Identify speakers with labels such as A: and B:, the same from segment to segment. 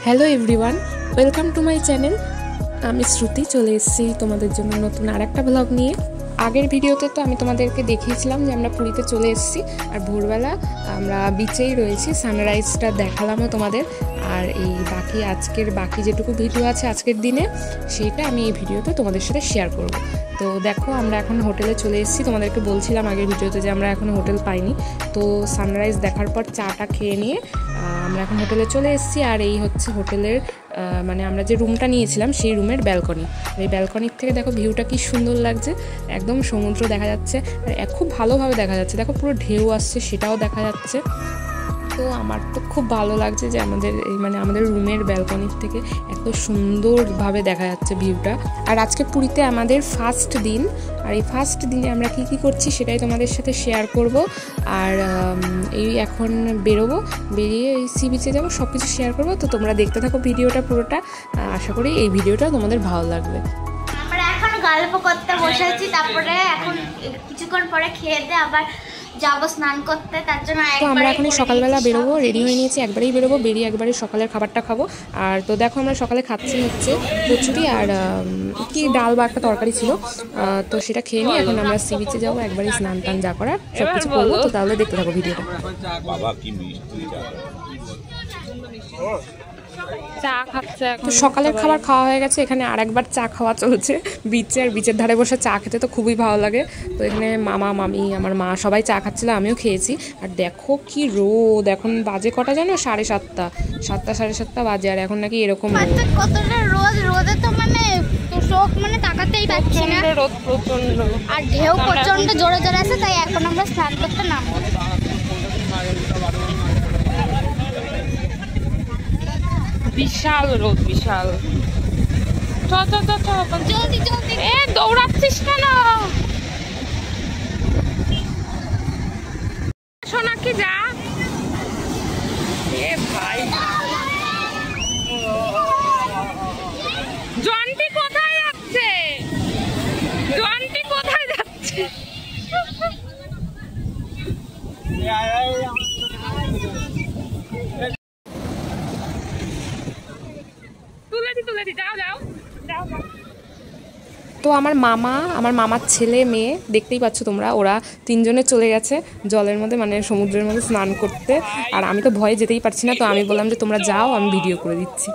A: Hello everyone, welcome to my channel. আমি শ্রুতি চলে এসেছি তোমাদের জন্য নতুন আরেকটা ব্লগ নিয়ে। আগের ভিডিওতে তো আমি তোমাদেরকে দেখিয়েছিলাম যে আমরা পুরীতে চলে এসেছি আর ভোরবেলা আমরা বিচেই রয়েছি, সানরাইজটা দেখালামও তোমাদের। আর এই আজকের বাকি যেটুকু ভিডিও আছে আজকের দিনে, সেইটা আমি এই ভিডিওতে তোমাদের সাথে শেয়ার করব। তো দেখো আমরা এখন হোটেলে চলে এসেছি, তোমাদেরকে বলছিলাম আগের ভিডিওতে যে আমরা এখনও হোটেল পাইনি। তো সানরাইজ দেখার পর চাটা খেয়ে নিয়ে আমরা এখন হোটেলে চলে এসেছি। আর এই হচ্ছে হোটেলের মানে আমরা যে রুমটা নিয়েছিলাম সেই রুমের ব্যালকনি। এই ব্যালকনির থেকে দেখো ভিউটা কি সুন্দর লাগছে, একদম সমুদ্র দেখা যাচ্ছে আর খুব ভালোভাবে দেখা যাচ্ছে। দেখো পুরো ঢেউ আসছে, সেটাও দেখা যাচ্ছে। তো আমার তো খুব ভালো লাগছে যে আমাদের রুমের ব্যালকনির থেকে এত সুন্দরভাবে দেখা যাচ্ছে ভিউটা। আর আজকে পুরীতে আমাদের ফার্স্ট দিন, আর এই ফার্স্ট দিনে আমরা কি করছি সেটাই তোমাদের সাথে শেয়ার করব। আর এই এখন বেরিয়ে এই সি বিচে যাবো, সব কিছু শেয়ার করবো। তো তোমরা দেখতে থাকো ভিডিওটা পুরোটা, আশা করি এই ভিডিওটা তোমাদের ভালো লাগবে।
B: আমরা এখন গল্প করতে বসেছি, তারপরে এখন কিছুক্ষণ পরে খেয়ে দিয়ে আবার যাবো স্নান করতে। তার জন্য
A: তো আমরা এখন সকালবেলা বেরোবো, রেডি হয়ে নিয়েছি, একবারেই বেরোবো, বেরিয়ে একবারে সকালের খাবারটা খাবো। আর তো দেখো আমরা সকালে খাচ্ছি হচ্ছে কচুরি আর কি ডাল বা একটা তরকারি ছিল, তো সেটা খেয়ে নিয়ে এখন আমরা সি বিচে যাবো, একবারে স্নান টান যা করার সব কিছু করবো। তো তাহলে দেখতে থাকো ভিডিওটা। তো সকালের খাবার খাওয়া হয়ে গেছে, এখানে আরেকবার চা খাওয়া চলছে বিচে। আর বিচের ধারে বসে চা খেতে তো খুবই ভালো লাগে। তো এখানে মামা মামি আমার মা সবাই চা খাচ্ছিল, আমিও খেয়েছি। আর দেখো কি রোদ, এখন বাজে কটা জানো, 7:30 7:30 বাজে। আর এখন নাকি এরকম
B: কতটা রোদ, রোদে তো চোখ তাকাতেই পাচ্ছি না, রোদ প্রচন্ড আর ঢেউ প্রচন্ড জোরে জোরে আছে। তাই এখন আমরা স্নান করতে নামবো।
C: বিশাল রোদ, বিশাল।
B: জলদি জলদি,
C: দৌড়াচ্ছিস কেন? শোনা কি যা, এ ভাই জন্টি কোথায় যাচ্ছে? জন্টি কোথায় যাচ্ছে?
A: তো আমার মামার ছেলে মেয়ে দেখতেই পাচ্ছ তোমরা, ওরা 3 জনে চলে গেছে জলের মধ্যে, সমুদ্রের মধ্যে স্নান করতে। আর আমি তো ভয়ে যেতেই পারছি না, তো আমি বললাম যে তোমরা যাও, আমি ভিডিও করে দিচ্ছি।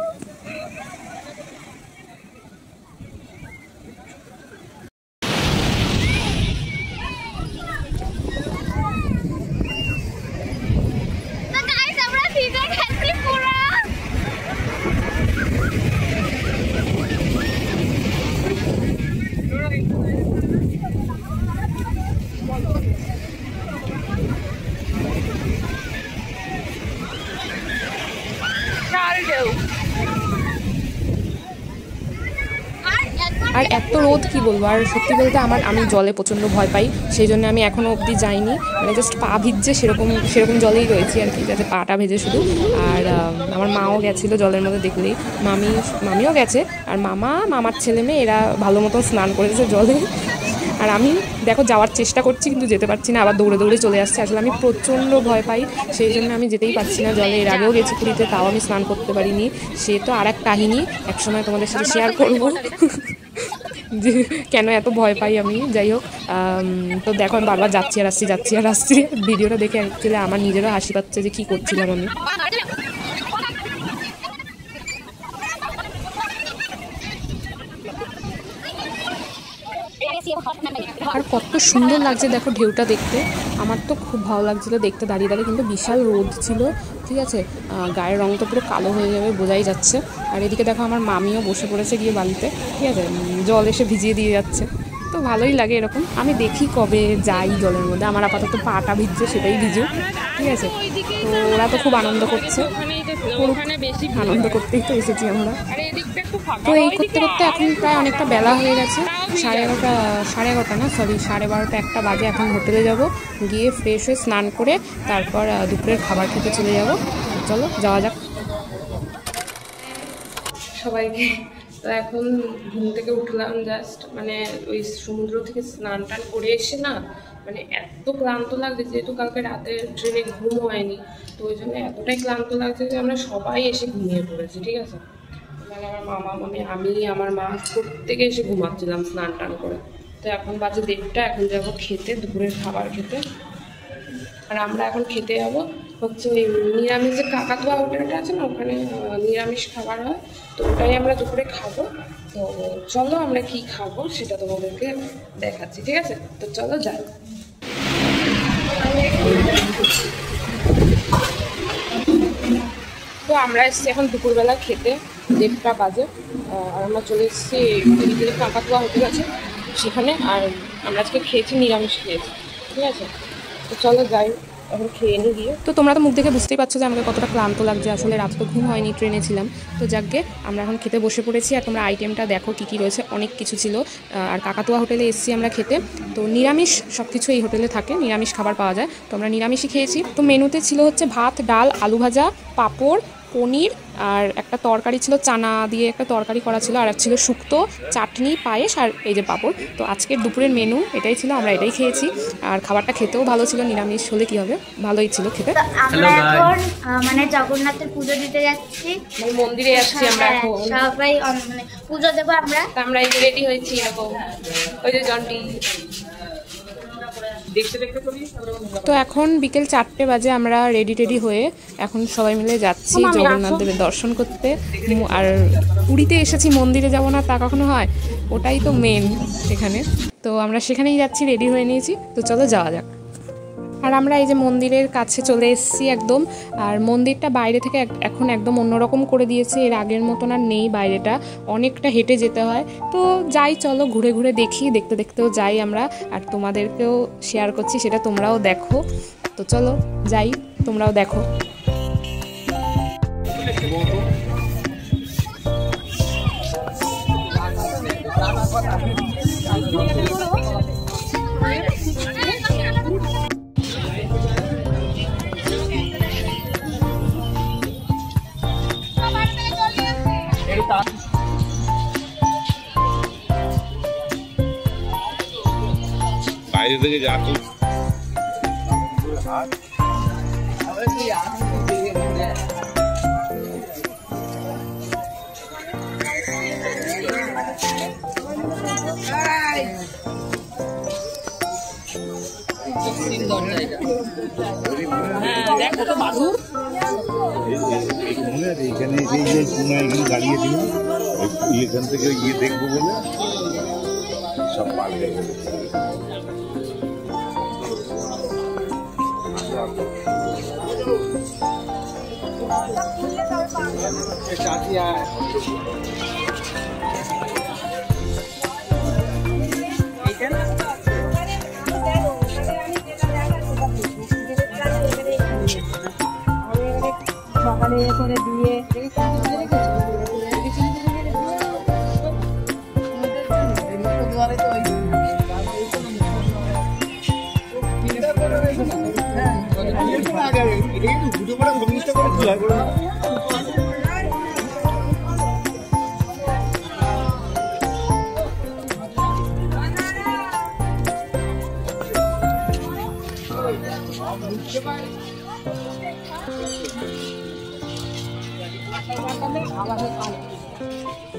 A: আর এত রোদ কি বলবো। আর সত্যি বলতে আমি জলে প্রচণ্ড ভয় পাই, সেই জন্য আমি এখনও অবধি যাইনি। জাস্ট পা ভিজছে সেরকম জলেই রয়েছি আর কি, যাতে পাটা ভেজে শুধু। আর আমার মাও গেছিলো জলের মধ্যে, দেখলেই মামিও গেছে। আর মামার ছেলে মেয়ে এরা ভালো মতো স্নান করেছে জলে। আর আমি দেখো যাওয়ার চেষ্টা করছি, কিন্তু যেতে পারছি না, আবার দৌড়ে দৌড়ে চলে আসছে। আসলে আমি প্রচণ্ড ভয় পাই, সেই জন্য আমি যেতেই পারছি না জলে। এর আগেও গেছি পুরীতে, তাও আমি স্নান করতে পারিনি। সে তো আর এক কাহিনী, একসময় তোমাদের সাথে শেয়ার করবো যে কেন এত ভয় পাই আমি। যাই হোক, তো দেখো আমি বারবার যাচ্ছি আর আসছি। ভিডিওটা দেখে অ্যাকচুয়ালি আমার নিজেরও হাসি পাচ্ছে যে কী করছিলাম আমি। আর কত সুন্দর লাগছে দেখো ঢেউটা দেখতে, আমার তো খুব ভালো লাগছিলো দেখতে দাঁড়িয়ে দাঁড়িয়ে। কিন্তু বিশাল রোদ ছিল, ঠিক আছে, গায়ের রং তো পুরো কালো হয়ে যাবে বোঝাই যাচ্ছে। আর এদিকে দেখো আমার মামিও বসে পড়েছে গিয়ে বালিতে, ঠিক আছে, জল এসে ভিজিয়ে দিয়ে যাচ্ছে। তো ভালোই লাগে এরকম। আমি দেখি কবে যাই জলের মধ্যে, আমার আপাতত পাটা ভিজছে, সেটাই ভিজুক, ঠিক আছে। তো ওরা তো খুব আনন্দ করছে, আনন্দ করতেই তো এসেছি আমরা। তো এই করতে করতে এখন প্রায় অনেকটা বেলা হয়ে গেছে, 11:30 1 বাজে। এখন হোটেলে যাব, গিয়ে ফ্রেশ হয়ে স্নান করে তারপর দুপুরের খাবার খেতে চলে যাব। চলো যাওয়া যাক। সবাইকে তো এখন ঘুম থেকে উঠলাম জাস্ট, মানে ওই সমুদ্র থেকে স্নান টান করে এসে না মানে এত ক্লান্ত লাগছে, যেহেতু কালকে রাতে ট্রেনে ঘুম হয়নি, তো ওই জন্য এতটাই ক্লান্ত লাগছে যে আমরা সবাই এসে ঘুমিয়ে পড়েছি। ঠিক আছে, মানে আমার মামা মানে আমি আমার মা প্রত্যেকে এসে ঘুমাচ্ছিলাম স্নান টান করে। তো এখন বাজে 1:30, এখন যাবো খেতে, দুপুরের খাবার খেতে। আর আমরা এখন খেতে যাবো হচ্ছে ওই নিরামিষ যে কাকাতুয়া হোটেলটা আছে না, ওখানে নিরামিষ খাবার হয়, তো ওটাই আমরা দুপুরে খাবো। তো চলো আমরা কি খাবো সেটা তোমাদেরকে দেখাচ্ছি, ঠিক আছে? তো চলো যাই। তো আমরা এসেছি এখন দুপুরবেলা খেতে, 1:30 বাজে। আর আমরা চলে এসেছি কাকাতুয়া হোটেল আছে সেখানে। আর আমরা আজকে খেয়েছি, নিরামিষ খেয়েছি, ঠিক আছে? তো চলো যাই, এখন খেয়ে নিয়ে গিয়ে। তো তোমরা তো মুখ দেখে বুঝতেই পারছো যে আমাকে কতটা ক্লান্ত লাগছে, আসলে রাত তো ঘুম হয়নি, ট্রেনে ছিলাম। তো যাকগে আমরা এখন খেতে বসে পড়েছি। আর তোমরা আইটেমটা দেখো কী কী রয়েছে, অনেক কিছু ছিল। আর কাকাতুয়া হোটেলে এসেছি আমরা খেতে, তো নিরামিষ সব কিছু এই হোটেলে থাকে, নিরামিষ খাবার পাওয়া যায়, তো আমরা নিরামিষই খেয়েছি। তো মেনুতে ছিল হচ্ছে ভাত, ডাল, আলু ভাজা, পাঁপড়, পনির, আর একটা তরকারি ছিল, চানা দিয়ে একটা তরকারি করা ছিল, আর ছিল শুক্তো, চাটনি, পায়েস, আর এই যে পাঁপড়। তো আজকের দুপুরের মেনু এটাই ছিল, আমরা এটাই খেয়েছি। আর খাবারটা খেতেও ভালো ছিল, নিরামিষ হলে কি হবে, ভালোই ছিল খেতে।
B: আমরা এখন মানে জগন্নাথের পুজো দিতে যাচ্ছি,
A: মন্দিরে যাচ্ছি আমরা এখন,
B: সবাই মানে পুজো দেবো আমরা।
A: আমরা এই রেডি হয়েছি এরকম, ওই যে জন্টি তো এখন বিকেল 4টে বাজে, আমরা রেডি হয়ে এখন সবাই মিলে যাচ্ছি জগন্নাথ দেবের দর্শন করতে। আর পুরীতে এসেছি, মন্দিরে যাব না তা কখনো হয়, ওটাই তো মেন এখানে। তো আমরা সেখানেই যাচ্ছি, রেডি হয়ে নিয়েছি, তো চলো যাওয়া যাক। আর আমরা এই যে মন্দিরের কাছে চলে এসেছি একদম। আর মন্দিরটা বাইরে থেকে এখন একদম অন্যরকম করে দিয়েছে, এর আগের মতন আর নেই, বাইরেটা অনেকটা হেঁটে যেতে হয়। তো যাই, চলো ঘুরে ঘুরে দেখি, দেখতে দেখতেও যাই আমরা, আর তোমাদেরকেও শেয়ার করছি, সেটা তোমরাও দেখো। তো চলো যাই, তোমরাও দেখো।
D: বাইরে থেকে যা এখানে দাঁড়িয়ে দিল, এখান থেকে গিয়ে দেখবো বলে সব পাল্টে গেল।
B: সকালে করে দিয়ে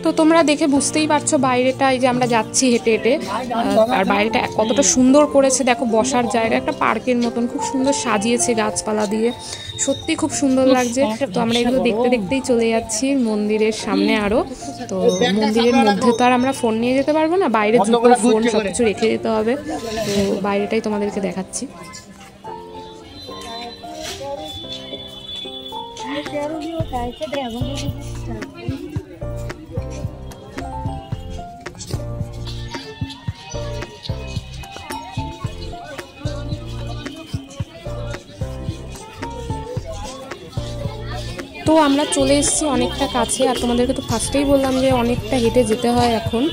A: তো তোমরা দেখে বুঝতেই পারছো বাইরেটা, এই যে আমরা যাচ্ছি হেঁটে হেঁটে, আর বাইরেটা কতটা সুন্দর করেছে দেখো, বসার জায়গা, একটা পার্কের মতন খুব সুন্দর সাজিয়েছে গাছপালা দিয়ে, সত্যি খুব সুন্দর লাগছে। তো আমরা এগুলো দেখতে দেখতেই চলে যাচ্ছি মন্দিরের সামনে আরো। তো মন্দিরের মধ্যে তো আর আমরা ফোন নিয়ে যেতে পারবো না, বাইরে জুতো, ফোন সবকিছু রেখে যেতে হবে। তো বাইরেটাই তোমাদেরকে দেখাচ্ছি। তো আমরা চলে এসেছি অনেকটা কাছে, আর তোমাদেরকে তো ফার্স্টেই বললাম যে অনেকটা হেঁটে যেতে হয় এখন।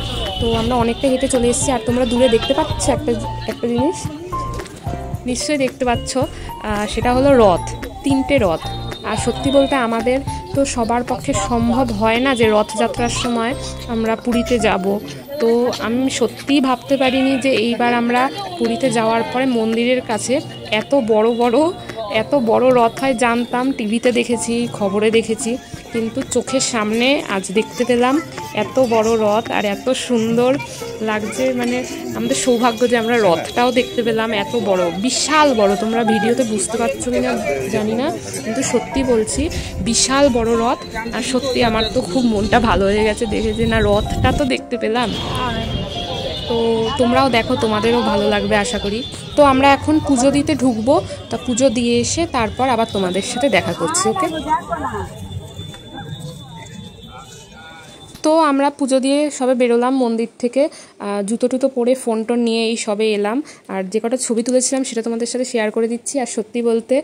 A: তো আমরা অনেকটা হেঁটে চলে এসেছি, আর তোমরা দূরে দেখতে পাচ্ছ একটা জিনিস নিশ্চয়ই দেখতে পাচ্ছ, সেটা হলো রথ, 3টে রথ। আর সত্যি বলতে আমাদের তো সবার পক্ষে সম্ভব হয় না যে রথযাত্রার সময় আমরা পুরীতে যাব। তো আমি সত্যিই ভাবতে পারিনি যে এইবার আমরা পুরীতে যাওয়ার পরে মন্দিরের কাছে এত বড় রথ হয়। জানতাম, টিভিতে দেখেছি, খবরে দেখেছি, কিন্তু চোখের সামনে আজ দেখতে পেলাম এত বড় রথ আর এত সুন্দর লাগছে। মানে আমাদের সৌভাগ্য যে আমরা রথটাও দেখতে পেলাম, এত বড়, বিশাল বড়। তোমরা ভিডিওতে বুঝতে পারছো কিনা জানি না, কিন্তু সত্যি বলছি বিশাল বড় রথ। আর সত্যি আমার তো খুব মনটা ভালো হয়ে গেছে দেখে যে না, রথটা তো দেখতে পেলাম। তো তোমরাও দেখো, তোমাদেরও ভালো লাগবে আশা করি। তো আমরা এখন পুজো দিতে ঢুকবো, তা পুজো দিয়ে এসে তারপর আবার তোমাদের সাথে দেখা করছি। ওকে, তো আমরা পুজো দিয়ে সবে বেরোলাম মন্দির থেকে, জুতো টুতো পরে ফোন টোন নিয়ে এই সবে এলাম। আর যে কটা ছবি তুলেছিলাম সেটা তোমাদের সাথে শেয়ার করে দিচ্ছি। আর সত্যি বলতে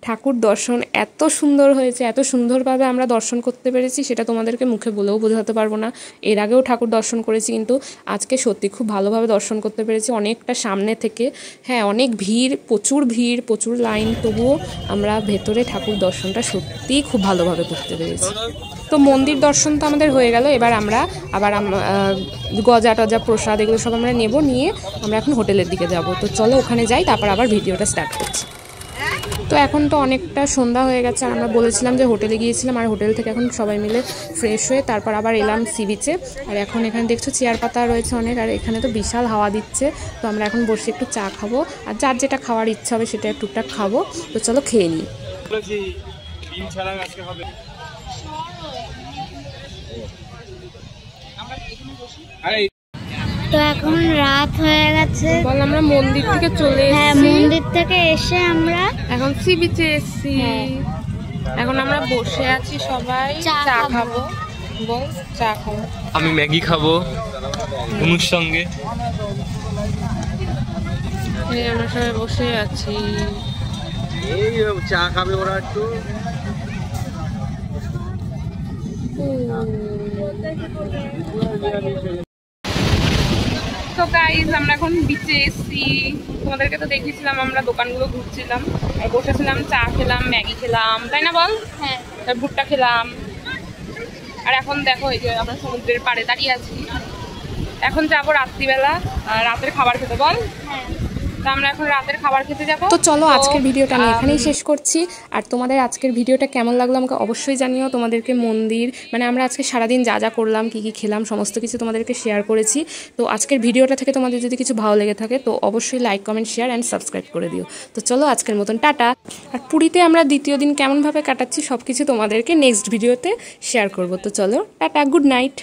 A: ঠাকুর দর্শন এত সুন্দর হয়েছে, এত সুন্দরভাবে আমরা দর্শন করতে পেরেছি, সেটা তোমাদেরকে মুখে বলেও বোঝাতে পারবো না। এর আগেও ঠাকুর দর্শন করেছি, কিন্তু আজকে সত্যি খুব ভালোভাবে দর্শন করতে পেরেছি, অনেকটা সামনে থেকে। হ্যাঁ, অনেক ভিড়, প্রচুর লাইন, তবুও আমরা ভেতরে ঠাকুর দর্শনটা সত্যিই খুব ভালোভাবে করতে পেরেছি। তো মন্দির দর্শন তো আমাদের হয়ে গেল, এবার আমরা আবার গজা টজা প্রসাদ এগুলো সব আমরা নিয়ে আমরা এখন হোটেলের দিকে যাব। তো চলো ওখানে যাই, তারপর আবার ভিডিওটা স্টার্ট করছি। তো এখন তো অনেকটা সন্ধ্যা হয়ে গেছে, আর আমরা বলেছিলাম যে হোটেলে গিয়েছিলাম, আর হোটেল থেকে এখন সবাই মিলে ফ্রেশ হয়ে তারপর আবার এলাম সি বিচে। আর এখন এখানে দেখছো চেয়ার পাতা রয়েছে অনেক, আর এখানে তো বিশাল হাওয়া দিচ্ছে। তো আমরা এখন বসে একটু চা খাবো, আর যার যেটা খাওয়ার ইচ্ছা হবে সেটা টুকটাক খাবো। তো চলো খেয়ে নিই।
B: তো এখন রাত হয়ে গেছে,
C: বল আমরা মন্দির থেকে চলে
B: হ্যাঁ
C: এসেছি।
B: মন্দির থেকে এসে আমরা
C: এখন সি বিচে এসেছি। এখন আমরা বসে আছি, সবাই
B: চা
C: চা
B: খাবো।
C: খাবো। বল, চা খাবো।
E: আমি ম্যাগি খাবো অনুর সঙ্গে।
C: এই আমরা সবাই বসে আছি।
E: এই চা খাবে ওরা একটু।
C: তো গাইজ আমরা এখন বিচে এসেছি। তোমাদেরকে তো দেখিয়েছিলাম, আমরা দোকানগুলো ঘুরছিলাম আর বসেছিলাম, চা খেলাম, ম্যাগি খেলাম, তাই না বল?
B: হ্যাঁ,
C: ভুট্টা খেলাম। আর এখন দেখো এই যে আমরা সমুদ্রের পাড়ে দাঁড়িয়ে আছি। এখন যাবো রাত্রিবেলা রাতের খাবার খেতে। বল,
B: হ্যাঁ।
C: তো আমরা এখন রাতের খাবার খেতে যাবো।
A: তো চলো আজকের ভিডিওটা আমি এখানেই শেষ করছি। আর তোমাদের আজকের ভিডিওটা কেমন লাগলো আমাকে অবশ্যই জানিও। তোমাদেরকে মন্দির, মানে আমরা আজকে সারাদিন যা করলাম, কি খেলাম, সমস্ত কিছু তোমাদেরকে শেয়ার করেছি। তো আজকের ভিডিওটা থেকে তোমাদের যদি কিছু ভালো লেগে থাকে তো অবশ্যই like, comment, share and subscribe করে দিও। তো চলো আজকের মতন টাটা। আর পুরীতে আমরা দ্বিতীয় দিন কেমনভাবে কাটাচ্ছি সব কিছু তোমাদেরকে নেক্সট ভিডিওতে শেয়ার করবো। তো চলো টাটা, গুড নাইট।